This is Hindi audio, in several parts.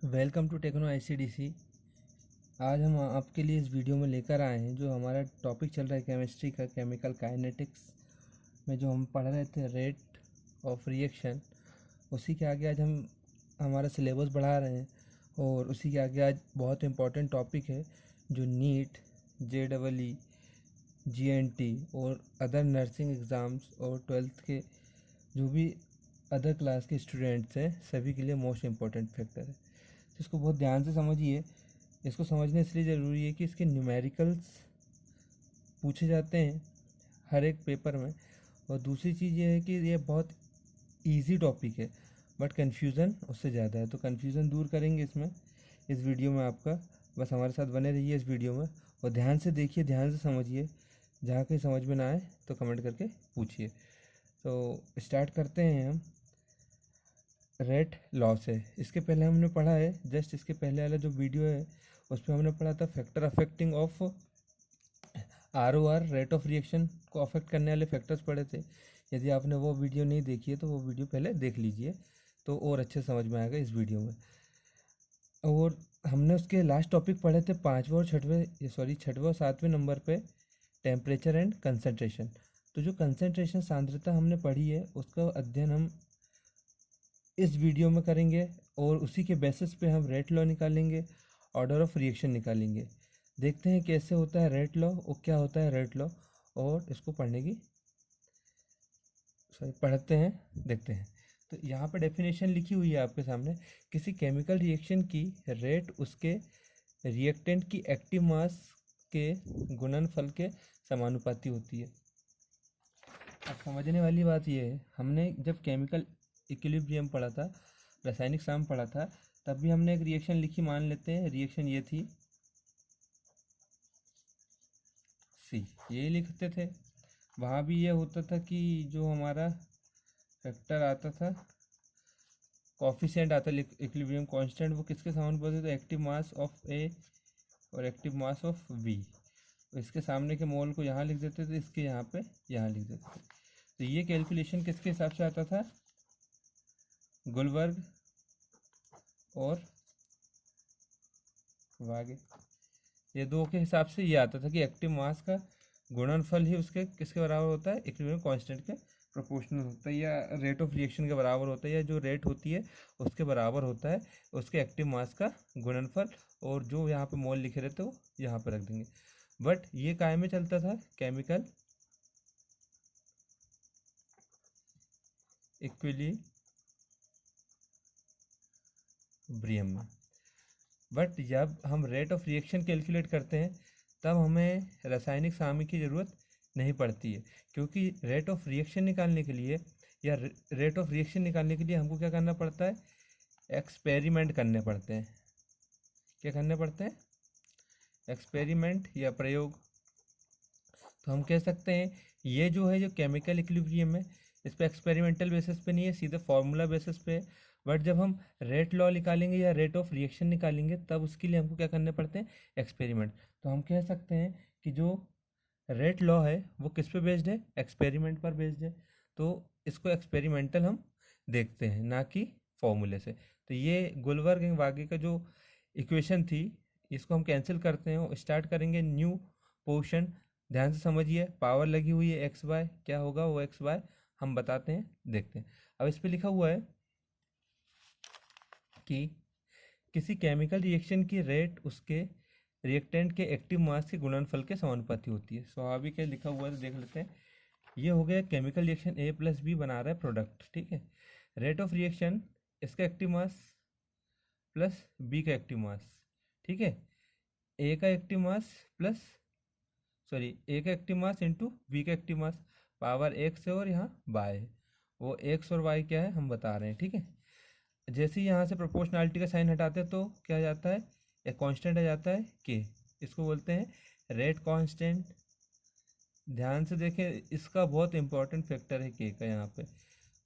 Welcome to techno आईसीडीसी। आज हम आपके लिए इस वीडियो में लेकर आए हैं जो हमारा टॉपिक चल रहा है केमिस्ट्री का, केमिकल काइनेटिक्स में जो हम पढ़ रहे थे रेट ऑफ रिएक्शन। उसी के आगे आज हम हमारा सिलेबस बढ़ा रहे हैं और उसी के आगे आज बहुत इम्पोर्टेंट टॉपिक है जो नीट, JEE, GNT और अदर नर्सिंग एग्ज़ाम्स और ट्वेल्थ के जो भी अदर क्लास के स्टूडेंट्स हैं सभी के लिए मोस्ट इम्पॉर्टेंट फैक्टर है। तो इसको बहुत ध्यान से समझिए। इसको समझना इसलिए ज़रूरी है कि इसके न्यूमेरिकल्स पूछे जाते हैं हर एक पेपर में, और दूसरी चीज़ ये है कि ये बहुत इजी टॉपिक है बट कन्फ्यूज़न उससे ज़्यादा है। तो कन्फ्यूज़न दूर करेंगे इसमें, इस वीडियो में आपका। बस हमारे साथ बने रहिए इस वीडियो में और ध्यान से देखिए, ध्यान से समझिए। जहाँ कहीं समझ में ना आए तो कमेंट करके पूछिए। तो स्टार्ट करते हैं हम रेट लॉ से। इसके पहले हमने पढ़ा है, जस्ट इसके पहले वाला जो वीडियो है उस पर हमने पढ़ा था factor affecting of ROR, rate of reaction को अफेक्ट करने वाले फैक्टर्स पढ़े थे। यदि आपने वो वीडियो नहीं देखी है तो वो वीडियो पहले देख लीजिए तो और अच्छे समझ में आएगा इस वीडियो में। और हमने उसके लास्ट टॉपिक पढ़े थे पाँचवें और छठवें और सातवें नंबर पे टेम्परेचर एंड कंसंट्रेशन। तो जो कंसंट्रेशन सांद्रता हमने पढ़ी है उसका अध्ययन हम इस वीडियो में करेंगे और उसी के बेसिस पे हम रेट लॉ निकालेंगे, ऑर्डर ऑफ रिएक्शन निकालेंगे। देखते हैं कैसे होता है रेट लॉ और क्या होता है रेट लॉ, और इसको पढ़ते हैं, देखते हैं। तो यहाँ पर डेफिनेशन लिखी हुई है आपके सामने। किसी केमिकल रिएक्शन की रेट उसके रिएक्टेंट की एक्टिव मास के गुणनफल के समानुपाती होती है। अब समझने वाली बात यह है, हमने जब केमिकल इक्विलिब्रियम पढ़ा था, रासायनिक साम पढ़ा था, तब भी हमने एक रिएक्शन लिखी। मान लेते हैं रिएक्शन ये थी सी, ये लिखते थे। वहाँ भी ये होता था कि जो हमारा फैक्टर आता था, कॉफिशिएंट आता इक्विलिब्रियम कांस्टेंट, वो किसके समानुपाती था? एक्टिव मास ऑफ ए और एक्टिव मास ऑफ बी। तो इसके सामने के मोल को यहाँ लिख देते थे, इसके यहाँ पे यहाँ लिख देते थे। तो ये कैलकुलेशन किसके हिसाब से आता था? गुलबर्ग और वागे, ये दो के हिसाब से ये आता था कि एक्टिव मास का गुणनफल ही उसके किसके बराबर होता है? इक्विलिब्रियम कांस्टेंट के प्रोपोर्शनल होता है, या रेट ऑफ रिएक्शन के बराबर होता है, या जो रेट होती है उसके बराबर होता है उसके एक्टिव मास का गुणनफल। और जो यहाँ पे मोल लिखे रहते वो यहाँ पे रख देंगे। बट ये काय में चलता था? केमिकल इक्विलिब्रियम में। बट जब हम रेट ऑफ रिएक्शन कैलकुलेट करते हैं तब हमें रासायनिक सामयिक की ज़रूरत नहीं पड़ती है, क्योंकि रेट ऑफ रिएक्शन निकालने के लिए या रेट ऑफ रिएक्शन निकालने के लिए हमको क्या करना पड़ता है? एक्सपेरिमेंट करने पड़ते हैं। क्या करने पड़ते हैं? एक्सपेरिमेंट या प्रयोग। तो हम कह सकते हैं ये जो है, जो केमिकल इक्विलिब्रियम है, इस पर एक्सपेरिमेंटल बेसिस पे नहीं है, सीधे फॉर्मूला बेसिस पे है। बट जब हम रेट लॉ निकालेंगे या रेट ऑफ रिएक्शन निकालेंगे तब उसके लिए हमको क्या करने पड़ते हैं? एक्सपेरिमेंट। तो हम कह सकते हैं कि जो रेट लॉ है वो किस पे बेस्ड है? एक्सपेरिमेंट पर बेस्ड है। तो इसको एक्सपेरिमेंटल हम देखते हैं, ना कि फॉर्मूले से। तो ये गुलबर्ग एंड वागे का जो इक्वेशन थी, इसको हम कैंसिल करते हैं और स्टार्ट करेंगे न्यू पोर्शन। ध्यान से समझिए, पावर लगी हुई है एक्स बाय, क्या होगा वो एक्स बाय हम बताते हैं, देखते हैं। अब इस पे लिखा हुआ है कि किसी केमिकल रिएक्शन की रेट उसके रिएक्टेंट के एक्टिव मास के गुणनफल के समानुपाती होती है। स्वाभाविक है, लिखा हुआ है तो देख लेते हैं। ये हो गया केमिकल रिएक्शन ए प्लस बी बना रहा है प्रोडक्ट, ठीक है। रेट ऑफ रिएक्शन इसका एक्टिव मास प्लस बी का एक्टिव मास, ठीक है। ए का एक्टिव मास प्लस ए का एक्टिव मास इंटू बी का एक्टिव मास, पावर एक्स है और यहाँ बाय है। वो एक्स और वाई क्या है हम बता रहे हैं, ठीक है। जैसे ही यहाँ से प्रोपोर्शनलिटी का साइन हटाते हैं तो क्या आ जाता है? एक कांस्टेंट आ जाता है के, इसको बोलते हैं रेट कांस्टेंट। ध्यान से देखें, इसका बहुत इंपॉर्टेंट फैक्टर है के का। यहाँ पे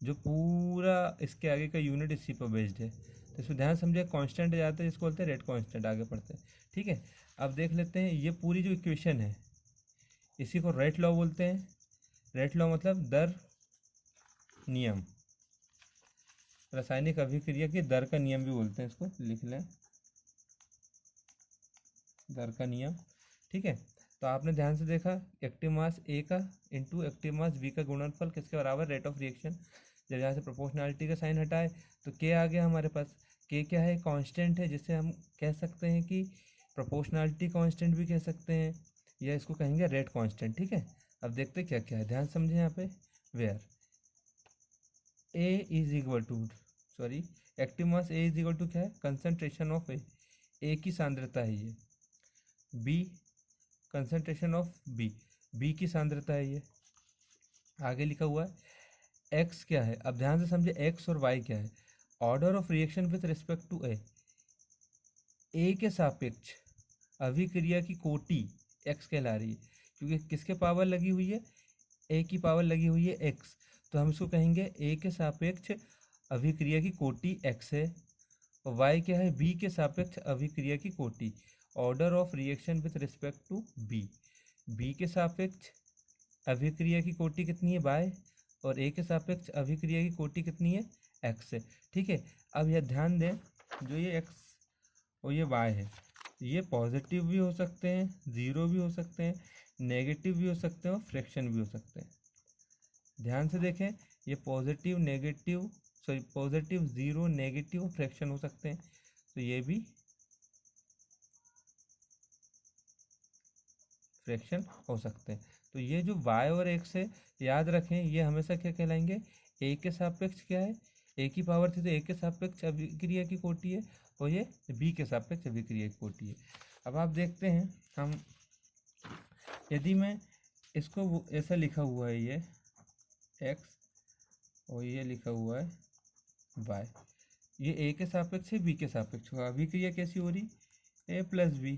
जो पूरा इसके आगे का यूनिट इसी पर बेस्ड है, तो इसमें ध्यान समझिए। कांस्टेंट आ जाता है जिसको बोलते हैं रेट कांस्टेंट। आगे पढ़ते हैं, ठीक है। अब देख लेते हैं ये पूरी जो इक्वेशन है इसी को रेट लॉ बोलते हैं। रेट लॉ मतलब दर नियम। रासायनिक अभिक्रिया की दर का नियम भी बोलते हैं, इसको लिख लें, दर का नियम। ठीक है, तो आपने ध्यान से देखा एक्टिव मास ए का इंटू एक्टिव मास बी का गुणनफल किसके बराबर, रेट ऑफ रिएक्शन। जब यहाँ से प्रोपोर्शनलिटी का साइन हटाए तो के आ गया हमारे पास। के क्या है, कांस्टेंट है, जिसे हम कह सकते हैं कि प्रोपोर्शनलिटी कांस्टेंट भी कह सकते हैं, या इसको कहेंगे रेट कांस्टेंट। ठीक है, अब देखते क्या क्या है, ध्यान समझे यहाँ पे। Where a is equal to, sorry, active mass a is equal to क्या है, कंसंट्रेशन ऑफ ए की सांद्रता है ये, बी कंसंट्रेशन ऑफ बी की सांद्रता है ये। आगे लिखा हुआ है एक्स क्या है, अब ध्यान से समझे, एक्स और वाई क्या है, order of reaction with respect to A के सापेक्ष अभिक्रिया की कोटि एक्स कहला रही है, क्योंकि किसके पावर लगी हुई है, ए की पावर लगी हुई है एक्स, तो हम इसको कहेंगे ए के सापेक्ष अभिक्रिया की कोटि एक्स है। और वाई क्या है, बी के सापेक्ष अभिक्रिया की कोटि, order of reaction with respect to B के सापेक्ष अभिक्रिया की कोटि कितनी है, बाय, और ए के सापेक्ष अभिक्रिया की कोटि कितनी है, एक्स है। ठीक है, अब यह ध्यान दें, जो ये एक्स और ये वाई है, ये पॉजिटिव भी हो सकते हैं, ज़ीरो भी हो सकते हैं, नेगेटिव भी हो सकते हैं और फ्रैक्शन भी हो सकते हैं। ध्यान से देखें, ये positive, negative, sorry positive, zero, negative, fraction हो सकते हैं, तो ये भी फ्रैक्शन हो सकते हैं। तो ये जो y और x है, याद रखें, ये हमेशा क्या कहलाएंगे, a के सापेक्ष क्या है, a की पावर थी तो a के सापेक्ष अभिक्रिया की कोटि है, और ये b के सापेक्ष अभिक्रिया की कोटि है। अब आप देखते हैं, हम यदि मैं इसको ऐसा लिखा हुआ है ये x और ये लिखा हुआ है y, ये a के सापेक्ष है, b के सापेक्ष होगा, अभिक्रिया कैसी हो रही, a प्लस बी,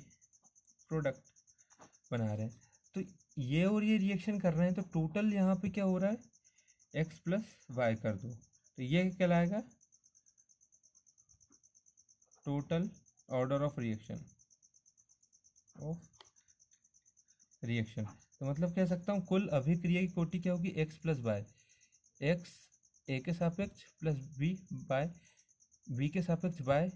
प्रोडक्ट बना रहे हैं, तो ये और ये रिएक्शन कर रहे हैं, तो टोटल यहाँ पे क्या हो रहा है, x प्लस वाई कर दो, तो ये कहलाएगा टोटल ऑर्डर ऑफ रिएक्शन। तो मतलब कह सकता हूँ कुल अभिक्रिया की कोटि क्या होगी, x प्लस वाई, एक्स ए के सापेक्ष प्लस बी बाय बी के सापेक्ष वाई,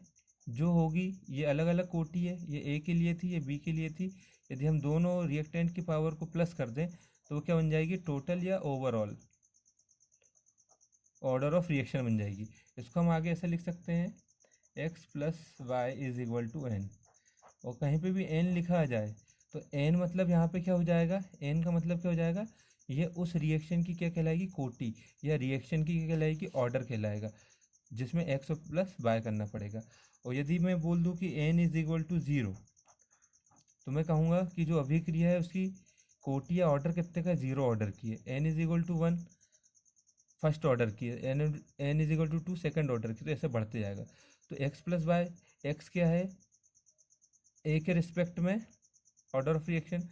जो होगी ये अलग अलग कोटि है, ये ए के लिए थी, ये बी के लिए थी। यदि हम दोनों रिएक्टेंट की पावर को प्लस कर दें तो वो क्या बन जाएगी, टोटल या ओवरऑल ऑर्डर ऑफ रिएक्शन बन जाएगी। इसको हम आगे ऐसे लिख सकते हैं, x plus y is equal to n, और कहीं पे भी एन लिखा आ जाए तो एन मतलब यहाँ पे क्या हो जाएगा, एन का मतलब क्या हो जाएगा, ये उस रिएक्शन की क्या कहलाएगी, कोटि, या रिएक्शन की क्या कहलाएगी, ऑर्डर कहलाएगा, जिसमें एक्स प्लस वाई करना पड़ेगा। और यदि मैं बोल दूँ कि n is equal to zero, तो मैं कहूँगा कि जो अभिक्रिया है उसकी कोटि या ऑर्डर कितने का, जीरो ऑर्डर की है। N is equal to one first order की है, n is equal to two second order की, तो ऐसे बढ़ते जाएगा। तो एक्स प्लस वाई, एक्स क्या है, ए के रिस्पेक्ट में ऑर्डर ऑफ रिएक्शन,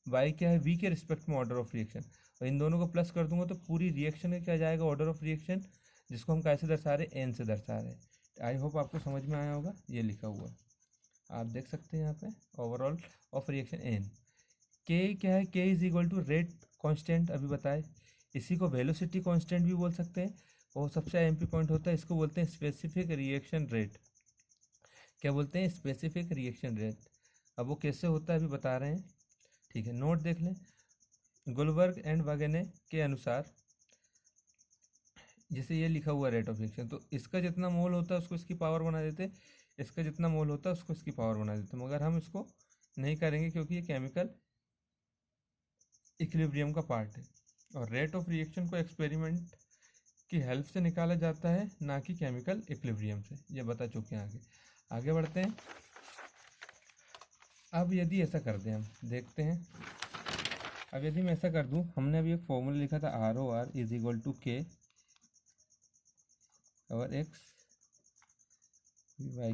वाई क्या है, बी के रिस्पेक्ट में ऑर्डर ऑफ रिएक्शन, और इन दोनों को प्लस कर दूंगा तो पूरी रिएक्शन का क्या जाएगा, ऑर्डर ऑफ रिएक्शन, जिसको हम कैसे दर्शा रहे हैं, एन से दर्शा रहे हैं। आई होप आपको समझ में आया होगा, ये लिखा हुआ है आप देख सकते हैं यहाँ पे, ओवरऑल ऑफ रिएक्शन एन। के क्या है, K is equal to rate constant, अभी बताए, इसी को वेलोसिटी कांस्टेंट भी बोल सकते हैं, और सबसे एमपी पॉइंट होता है, इसको बोलते हैं स्पेसिफिक रिएक्शन रेट। क्या बोलते हैं, स्पेसिफिक रिएक्शन रेट। अब वो कैसे होता है अभी बता रहे हैं, ठीक है, नोट देख लें। गुलबर्ग एंड वागेने के अनुसार, जैसे ये लिखा हुआ रेट ऑफ रिएक्शन, तो इसका जितना मोल होता है उसको इसकी पावर बना देते, इसका जितना मोल होता है उसको इसकी पावर बना देते, मगर हम इसको नहीं करेंगे क्योंकि ये केमिकल इक्विलिब्रियम का पार्ट है, और रेट ऑफ रिएक्शन को एक्सपेरिमेंट की हेल्प से निकाला जाता है, ना कि केमिकल इक्विलिब्रियम से, ये बता चुके हैं। आगे बढ़ते हैं। अब यदि ऐसा कर दें, हम देखते हैं, अब यदि मैं ऐसा कर दूं, हमने अभी एक फॉर्मूला लिखा था, R O R is equal to K और एक्स वाई,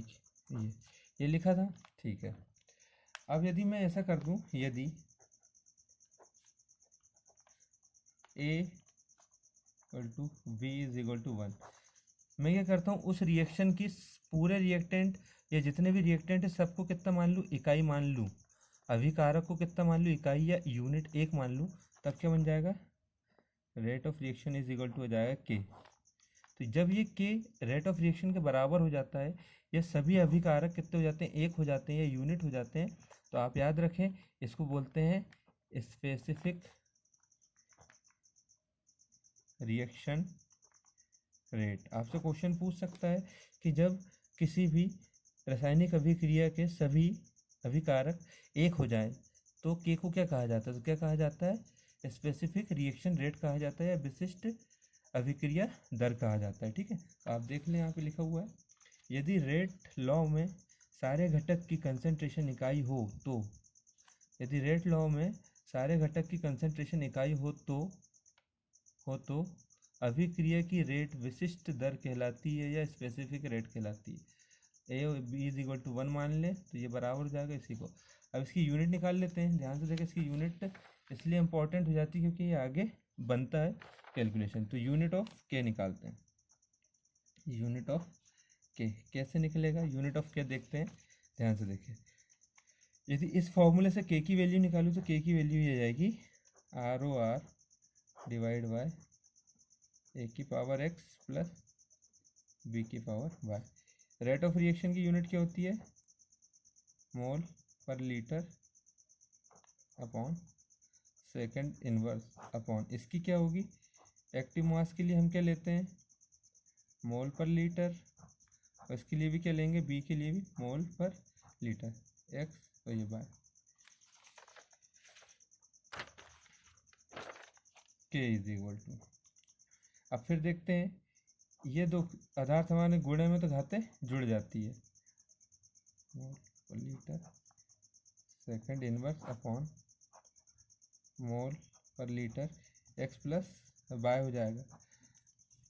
ये लिखा था, ठीक है। अब यदि मैं ऐसा कर दूं, यदि A equal to B is equal to one, मैं क्या करता हूँ, उस रिएक्शन की पूरे रिएक्टेंट या जितने भी रिएक्टेंट है सबको कितना मान लूँ, इकाई मान लूँ, अभिकारक को कितना मान लूँ, इकाई या यूनिट एक मान लूँ, तब क्या बन जाएगा, rate of reaction is equal to हो जाएगा के। तो जब ये के रेट ऑफ रिएक्शन के बराबर हो जाता है, ये सभी अभिकारक कितने हो जाते हैं, एक हो जाते हैं या यूनिट हो जाते हैं, तो आप याद रखें इसको बोलते हैं स्पेसिफिक रिएक्शन रेट। आपसे क्वेश्चन पूछ सकता है कि जब किसी भी रासायनिक अभिक्रिया के सभी अभिकारक एक हो जाएं तो के को क्या कहा जाता है, तो क्या कहा जाता है, स्पेसिफिक रिएक्शन रेट कहा जाता है या विशिष्ट अभिक्रिया दर कहा जाता है। ठीक है, आप देख लें यहाँ पे लिखा हुआ है, यदि रेट लॉ में सारे घटक की कंसंट्रेशन इकाई हो तो, यदि रेट लॉ में सारे घटक की कंसंट्रेशन इकाई हो तो अभिक्रिया की रेट विशिष्ट दर कहलाती है या स्पेसिफिक रेट कहलाती है। A B is equal to 1 मान लें तो ये बराबर हो जाएगा इसी को। अब इसकी यूनिट निकाल लेते हैं, ध्यान से देखें, इसकी यूनिट इसलिए इम्पोर्टेंट हो जाती है क्योंकि ये आगे बनता है कैलकुलेशन। तो यूनिट ऑफ के निकालते हैं, यूनिट ऑफ के कैसे निकलेगा, यूनिट ऑफ के देखते हैं, ध्यान से देखें। यदि इस फॉर्मूले से के की वैल्यू निकालूँ तो के की वैल्यू ये जाएगी ROR डिवाइड बाय ए की पावर x प्लस बी की power y। Rate of reaction की यूनिट क्या होती है, मोल पर litre upon second inverse upon इसकी क्या होगी, एक्टिव मास के लिए हम क्या लेते हैं, मोल पर लीटर, और इसके लिए भी क्या लेंगे, बी के लिए भी मोल पर लीटर, x और ये बाय के इज इक्वल टू। अब फिर देखते हैं, ये दो आधार समान है, गुणे में तो घातें जुड़ जाती है, मोल पर litre second inverse upon mole पर लीटर x प्लस बाय हो जाएगा,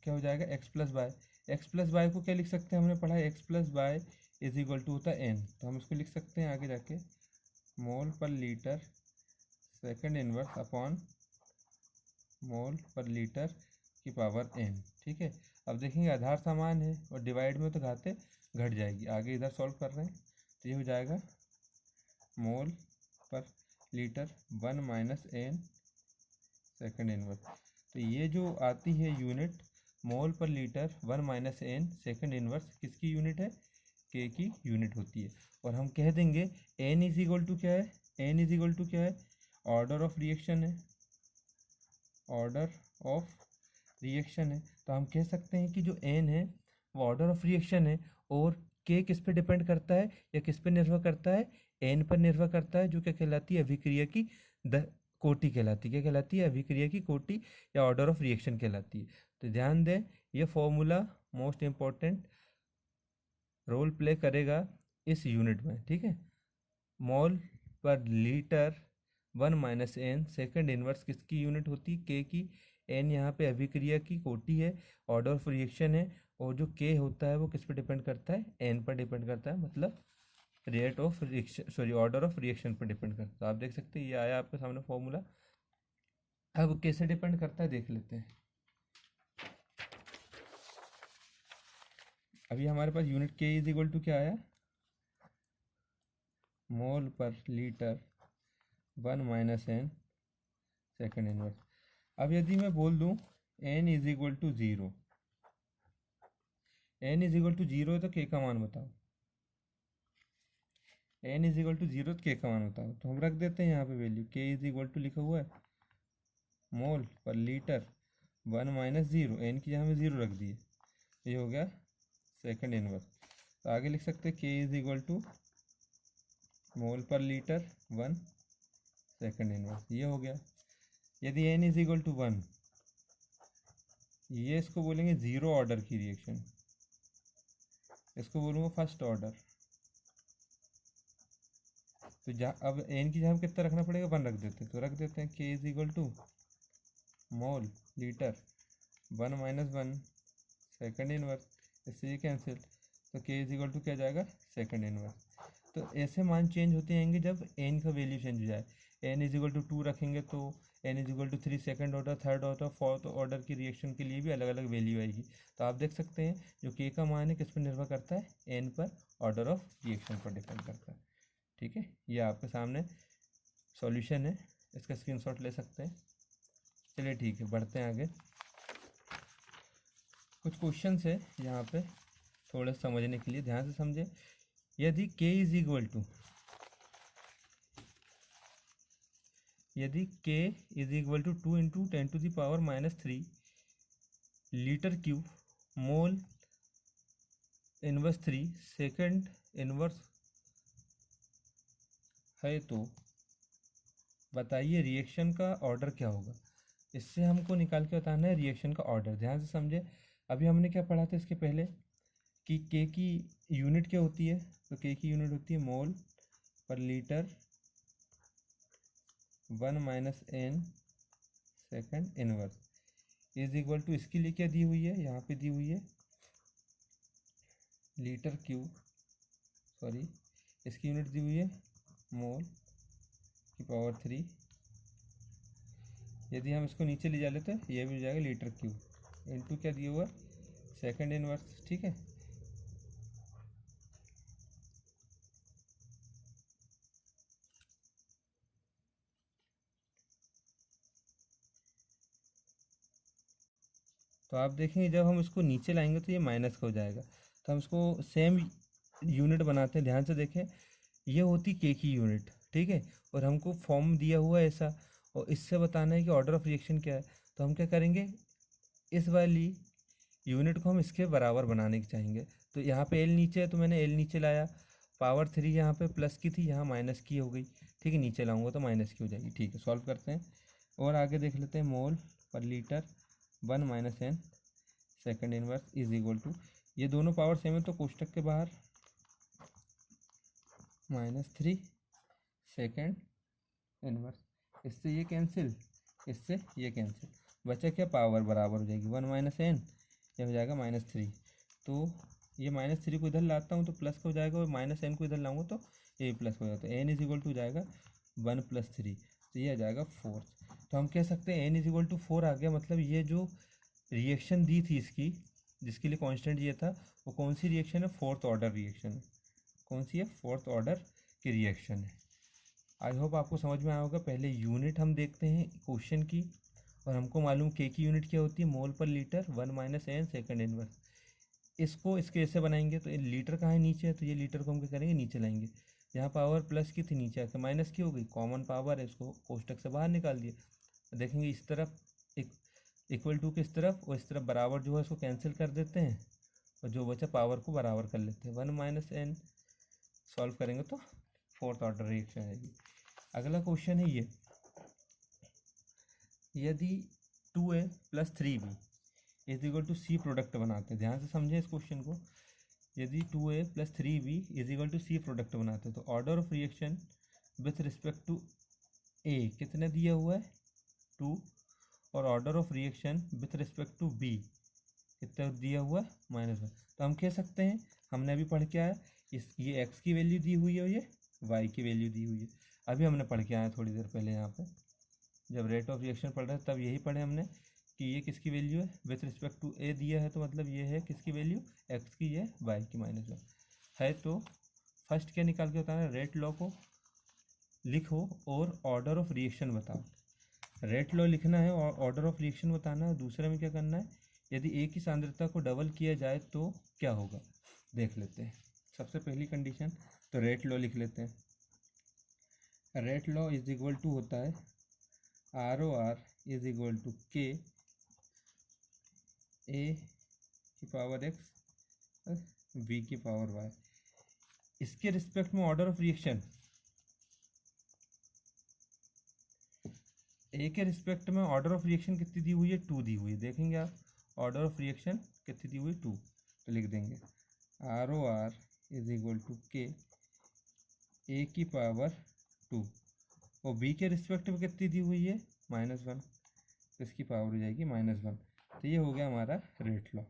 क्या हो जाएगा, x plus y. X plus y को क्या लिख सकते हैं, हमने पढ़ा है x plus y is equal to होता है n, तो हम इसको लिख सकते हैं आगे जाके मोल पर litre second inverse upon mole पर लीटर की पावर n। ठीक है, अब देखेंगे आधार समान है और डिवाइड में तो घाते घट जाएगी, आगे इधर सॉल्व कर रहे हैं तो ये हो जाएगा मोल पर litre 1 minus n second inverse. तो ये जो आती है यूनिट मोल पर litre 1 minus n second inverse किसकी यूनिट है, के की यूनिट होती है। और हम कह देंगे n इज इक्वल टू क्या है, n इज इक्वल टू क्या है, ऑर्डर ऑफ रिएक्शन है, ऑर्डर ऑफ रिएक्शन है। तो हम कह सकते हैं कि जो n है वो ऑर्डर ऑफ रिएक्शन है, और k किस पे डिपेंड करता है या किस पे निर्भर करता है, n पर निर्भर करता है, जो क्या कहलाती है, अभिक्रिया की कोटि कहलाती है, क्या कहलाती है, अभिक्रिया की कोटि या ऑर्डर ऑफ रिएक्शन कहलाती है। तो ध्यान दें, ये formula most important role play करेगा इस यूनिट में। ठीक है, मोल पर litre 1 minus n second inverse किसकी यूनिट होती है, के की, n यहाँ पे अभिक्रिया की कोटि है, ऑर्डर ऑफ रिएक्शन है, और जो k होता है वो किस पे डिपेंड करता है, n पर डिपेंड करता है, मतलब rate of reaction, sorry order of reaction पर डिपेंड करता है। तो आप देख सकते हैं ये आया आपके सामने फॉर्मूला। अब कैसे डिपेंड करता है देख लेते हैं। अभी हमारे पास unit K is equal to क्या आया, मोल पर litre 1 minus n second inverse. अब यदि मैं बोल दूं n is equal to 0, n is equal to 0 है तो k का मान बताओ, n इज इक्वल टू 0 तो k का मान बताओ। तो हम रख देते हैं यहाँ पे value, k is equal to लिखा हुआ है मोल पर लीटर 1 माइनस 0, n की जगह में 0 रख दिए, ये हो गया सेकंड इनवर्स। तो आगे लिख सकते हैं k इज इक्वल टू मोल पर लीटर 1 सेकंड इनवर्स, ये हो गया। यदि n इज इक्वल टू 1, ये इसको बोलेंगे जीरो ऑर्डर की रिएक्शन, इसको बोलूँगा फर्स्ट ऑर्डर। तो अब n की जगह कितना रखना पड़ेगा, 1 रख देते हैं, तो रख देते हैं k is equal to mole litre 1 minus 1 second inverse, इससे ये कैंसिल, तो k इज इक्वल टू क्या जाएगा, सेकेंड इनवर्स। तो ऐसे मान चेंज होते रहेंगे जब n का वैल्यू चेंज हो जाए। n इज इक्वल टू 2 रखेंगे तो n is equal to 3 second order, third order, fourth order की रिएक्शन के लिए भी अलग अलग वैल्यू आएगी। तो आप देख सकते हैं जो k का मान है किस पर निर्भर करता है, n पर, ऑर्डर ऑफ रिएक्शन पर डिपेंड करता है। ठीक है, ये आपके सामने सॉल्यूशन है, इसका स्क्रीनशॉट ले सकते हैं। चलिए ठीक है, बढ़ते हैं आगे। कुछ क्वेश्चंस है यहाँ पे, थोड़े समझने के लिए ध्यान से समझे। यदि k is equal to two into 10⁻³ litre cube mole inverse 3 second inverse है, तो बताइए रिएक्शन का ऑर्डर क्या होगा। इससे हमको निकाल के बताना है रिएक्शन का ऑर्डर। ध्यान से समझे। अभी हमने क्या पढ़ा था इसके पहले कि के की यूनिट क्या होती है, तो के की यूनिट होती है मोल पर litre 1 - n second inverse is equal to, इसके लिए क्या दी हुई है, यहाँ पे दी हुई है लीटर क्यूब, सॉरी इसकी यूनिट दी हुई है मोल की पावर 3। यदि हम इसको नीचे ले जा लेते हैं ये भी हो जाएगा लीटर क्यूब इंटू क्या दिया हुआ सेकंड इनवर्स। ठीक है, तो आप देखेंगे जब हम इसको नीचे लाएंगे तो ये माइनस का हो जाएगा। तो हम इसको सेम यूनिट बनाते हैं। ध्यान से देखें, ये होती के की यूनिट, ठीक है, और हमको फॉर्म दिया हुआ है ऐसा, और इससे बताना है कि ऑर्डर ऑफ रिएक्शन क्या है। तो हम क्या करेंगे, इस वाली यूनिट को हम इसके बराबर बनाने की चाहेंगे। तो यहाँ पे एल नीचे है तो मैंने एल नीचे लाया, पावर 3 यहाँ पे प्लस की थी, यहाँ माइनस की हो गई। ठीक है, नीचे लाऊंगा तो माइनस की हो जाएगी। ठीक है, सॉल्व करते हैं और आगे देख लेते हैं। मोल पर litre 1 - n second inverse is equal to, ये दोनों पावर सेम है तो कोष्टक के बाहर -3 सेकंड इनवर्स, इससे ये कैंसिल, इससे ये कैंसिल, बचा क्या, पावर बराबर हो जाएगी 1 - n, ये हो जाएगा -3। तो ये -3 को इधर लाता हूँ तो प्लस का हो जाएगा, और -n को इधर लाऊंगा तो ये प्लस हो जाता है। n इज इक्वल टू हो जाएगा 1 + 3, तो ये आ जाएगा 4। तो हम कह सकते हैं n इज इक्वल टू 4 आ गया। मतलब ये जो रिएक्शन दी थी इसकी, जिसके लिए कांस्टेंट ये था, वो कौन सी रिएक्शन है, फोर्थ ऑर्डर रिएक्शन है। कौन सी है, फोर्थ ऑर्डर की रिएक्शन है। आई होप आपको समझ में आया होगा। पहले यूनिट हम देखते हैं क्वेश्चन की, और हमको मालूम के की यूनिट क्या होती है, मोल पर लीटर 1 - n सेकंड इनवर्स। इसको इसके ऐसे बनाएंगे तो लीटर कहाँ है, नीचे है, तो ये लीटर को हम क्या करेंगे, नीचे लाएंगे। यहाँ पावर प्लस की थी, नीचे आके माइनस की हो गई, कॉमन पावर है, इसको कोष्टक से बाहर निकाल दिया। देखेंगे इस तरफ इक्वल टू के इस तरफ, और इस तरफ बराबर जो है इसको कैंसिल कर देते हैं, और जो बचा पावर को बराबर कर लेते हैं। 1 - n सॉल्व करेंगे तो फोर्थ ऑर्डर रिएक्शन आएगी। अगला क्वेश्चन है ये, यदि 2a + 3b is equal to C product बनाते हैं। ध्यान से समझे इस क्वेश्चन को। यदि 2a + 3b is equal to C product बनाते हैं, तो order of reaction with respect to a कितने दिया हुआ है, 2, और order of reaction with respect to b कितना दिया हुआ है, -1। तो हम कह सकते हैं, हमने अभी पढ़ के आया, ये x की वैल्यू दी हुई है और ये y की वैल्यू दी हुई है। अभी हमने पढ़ के आया थोड़ी देर पहले, यहाँ पे जब रेट ऑफ रिएक्शन पढ़ रहे हैं तब यही पढ़े हमने कि ये किसकी वैल्यू है, विथ रिस्पेक्ट टू a दिया है, तो मतलब ये है किसकी वैल्यू, x की, ये y की -1 है। तो फर्स्ट क्या निकाल के बताना है, रेट लॉ को लिखो और ऑर्डर ऑफ रिएक्शन बताओ। रेट लॉ लिखना है और ऑर्डर ऑफ रिएक्शन बताना है। दूसरे में क्या करना है, यदि ए की सांद्रता को डबल किया जाए तो क्या होगा, देख लेते हैं। सबसे पहली कंडीशन, तो रेट लॉ लिख लेते हैं। Rate law is equal to होता है ROR is equal to K A की पावर x बी की पावर y। इसके रिस्पेक्ट में ऑर्डर ऑफ रिएक्शन, ए के रिस्पेक्ट में ऑर्डर ऑफ रिएक्शन कितनी दी हुई है, 2 दी हुई है। देखेंगे आप ऑर्डर ऑफ रिएक्शन कितनी दी हुई, 2, तो लिख देंगे ROR is equal to K A की पावर 2, और बी के रिस्पेक्ट में कितनी दी हुई है, -1, तो इसकी पावर हो जाएगी -1। तो ये हो गया हमारा रेट लॉ।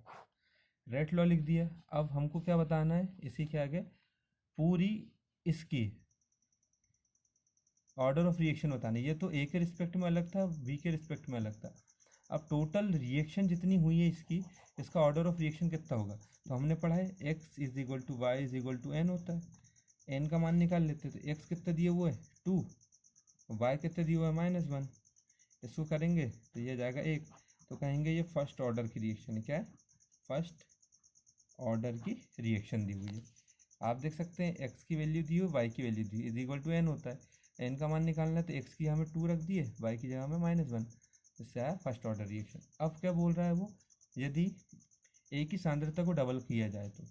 रेट लॉ लिख दिया। अब हमको क्या बताना है, इसी के आगे पूरी इसकी ऑर्डर ऑफ रिएक्शन बताना है। ये तो ए के रिस्पेक्ट में अलग था, बी के रिस्पेक्ट में अलग था। अब टोटल रिएक्शन जितनी हुई है इसकी, इसका ऑर्डर ऑफ रिएक्शन कितना होगा, तो हमने पढ़ा है x is equal to y is equal to n होता है। n का मान निकाल लेते हैं, तो x कितना दिया हुआ है 2, y कितना दिया हुआ है -1। इसको करेंगे तो ये जाएगा 1, तो कहेंगे ये फर्स्ट ऑर्डर की रिएक्शन है। क्या है, फर्स्ट ऑर्डर की रिएक्शन दी हुई है। आप देख सकते हैं एक्स की वैल्यू दी हुई, वाई की वैल्यू दी, इज इक्वल टू एन होता है। एन का मान निकालना है तो एक्स की जगह में 2 रख दिए, वाई की जगह में -1, इससे आया फर्स्ट ऑर्डर रिएक्शन। अब क्या बोल रहा है वो, यदि ए की सांद्रता को डबल किया जाए तो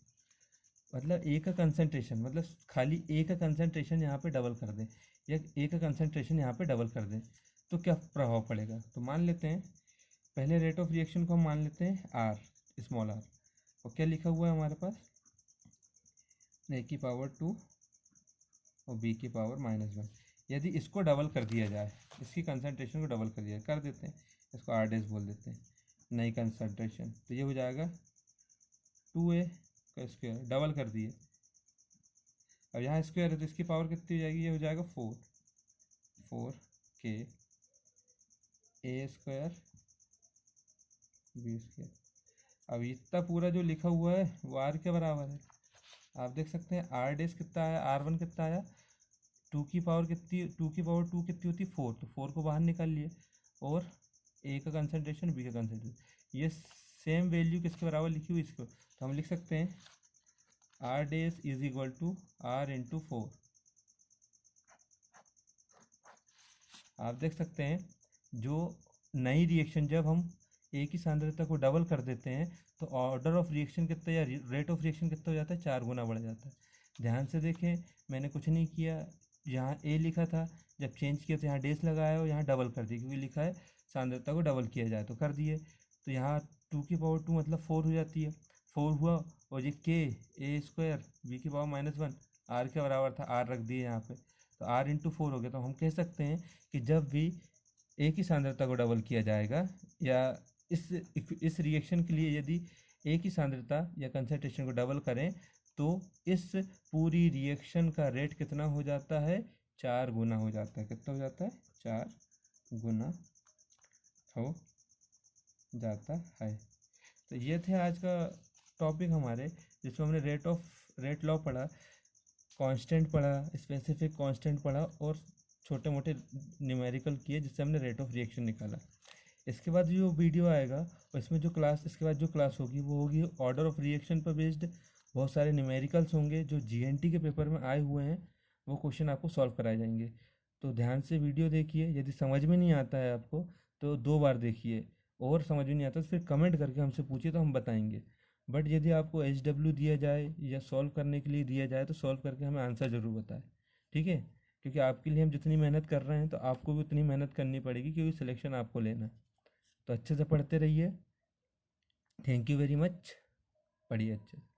मतलब ए का कंसंट्रेशन, मतलब खाली ए का कंसंट्रेशन यहाँ पे डबल कर दें या ए का कंसंट्रेशन यहाँ पे डबल कर दें तो क्या प्रभाव पड़ेगा। तो मान लेते हैं पहले रेट ऑफ रिएक्शन को हम मान लेते हैं आर, स्मॉल आर, और क्या लिखा हुआ है हमारे पास, ए की पावर 2 और बी की पावर -1। यदि इसको डबल कर दिया जाए, इसकी कंसंट्रेशन को डबल कर दिया जाए, कर देते हैं इसको आर डैश बोल देते हैं, नई कंसंट्रेशन, तो ये हो जाएगा 2a का स्क्वायर, डबल कर दिए। अब यहाँ स्क्वायर है तो इसकी पावर कितनी हो जाएगी, ये हो जाएगा 4 के ए स्क्वायर बी स्क्वायर। अब इतना पूरा जो लिखा हुआ है वो आर के बराबर है। आप देख सकते हैं आर डेस कितना आया, R1 कितना आया, 2 की पावर कितनी, 2 की पावर 2 कितनी होती है 4, तो 4 को बाहर निकाल लिए, और ए का कंसंट्रेशन बी का कंसंट्रेशन, ये सेम वैल्यू किसके बराबर लिखी हुई इसको, तो हम लिख सकते हैं आर डेस is equal to R into 4। आप देख सकते हैं जो नई रिएक्शन, जब हम ए की सांद्रता को डबल कर देते हैं तो ऑर्डर ऑफ रिएक्शन कितना या रेट ऑफ रिएक्शन कितना हो जाता है, 4 गुना बढ़ जाता है। ध्यान से देखें, मैंने कुछ नहीं किया, यहाँ ए लिखा था, जब चेंज किया तो यहाँ डेस लगाया और यहाँ डबल कर दिया, क्योंकि लिखा है सांद्रता को डबल किया जाए तो कर दिए। तो यहाँ 2 की पावर 2 मतलब 4 हो जाती है, 4 हुआ, और ये के ए स्क्वायर बी की पावर -1 आर के बराबर था, आर रख दिए यहाँ पे, तो आर इंटू 4 हो गया। तो हम कह सकते हैं कि जब भी ए की सांद्रता को डबल किया जाएगा या इस रिएक्शन के लिए यदि ए की सांद्रता या कंसंट्रेशन को डबल करें तो इस पूरी रिएक्शन का रेट कितना हो जाता है, 4 गुना हो जाता है। कितना हो जाता है, 4 गुना हो जाता है। तो ये थे आज का टॉपिक हमारे, जिसमें हमने रेट लॉ पढ़ा, कांस्टेंट पढ़ा, स्पेसिफिक कांस्टेंट पढ़ा और छोटे मोटे न्यूमेरिकल किए, जिससे हमने रेट ऑफ रिएक्शन निकाला। इसके बाद जो वीडियो आएगा और इसमें जो क्लास, इसके बाद जो क्लास होगी वो होगी ऑर्डर ऑफ रिएक्शन पर बेस्ड। बहुत सारे न्यूमेरिकल्स होंगे जो जीएनटी के पेपर में आए हुए हैं, वो क्वेश्चन आपको सॉल्व कराए जाएंगे। तो ध्यान से वीडियो देखिए, यदि समझ में नहीं आता है आपको तो 2 बार देखिए, और समझ में नहीं आता तो फिर कमेंट करके हमसे पूछिए तो हम बताएंगे। बट यदि आपको HW दिया जाए या सॉल्व करने के लिए दिया जाए तो सॉल्व करके हमें आंसर ज़रूर बताएं, ठीक है। क्योंकि आपके लिए हम जितनी मेहनत कर रहे हैं तो आपको भी उतनी मेहनत करनी पड़ेगी, क्योंकि सिलेक्शन आपको लेना है। तो अच्छे से पढ़ते रहिए। Thank you very much. पढ़िए अच्छे से।